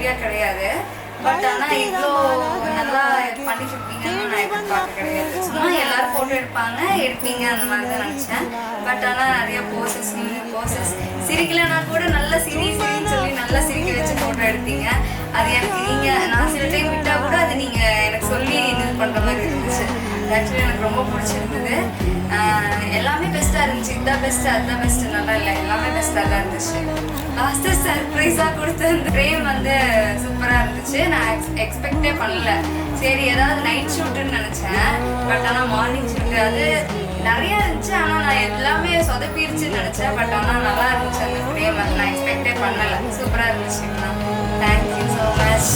Idea கிடையாது. But ஆனால் இவ்வளோ நல்லா பண்ணிட்டுருப்பீங்கன்னு நான் எதிர்பார்க்க கிடையாது. சும்மா எல்லோரும் ஃபோட்டோ எடுப்பீங்க அந்த மாதிரி தான் நினச்சேன். பட் ஆனால் நிறைய போசஸ் சிரிக்கலைன்னா கூட நல்லா சிரின்னு சொல்லி நல்லா சிரிக்க வச்சு ஃபோட்டோ எடுத்தீங்க. அது எனக்கு நான் சில டைம் விட்டால் கூட அது நீங்கள் எனக்கு சொல்லி இது பண்ணுற மாதிரி இருந்துச்சு. ஆக்சுவலி எனக்கு ரொம்ப பிடிச்சிருந்தது. எல்லாமே பெஸ்ட்டாக இருந்துச்சு. இதுதான் பெஸ்ட்டு அதுதான் பெஸ்ட்டு நல்லா இல்லை, எல்லாமே பெஸ்ட்டாக தான் இருந்துச்சு. லாஸ்ட்டு சர்ப்ரைஸாக கொடுத்த அந்த ஃப்ரேம் சூப்பராக இருந்துச்சு. நான் எக்ஸ்பெக்டே பண்ணல. சரி ஏதாவது நைட் ஷூட்டுன்னு நினச்சேன். பட் ஆனால் மார்னிங் ஷூட்டு அது நிறையா இருந்துச்சு. ஆனால் நான் எல்லாமே சொதப்பிடுச்சுன்னு நினச்சேன். பட் ஆனால் நல்லா இருந்துச்சு அந்த ஃப்ரேம். நான் எக்ஸ்பெக்டே பண்ணலை. சூப்பராக இருந்துச்சுங்களா. Thank you so much.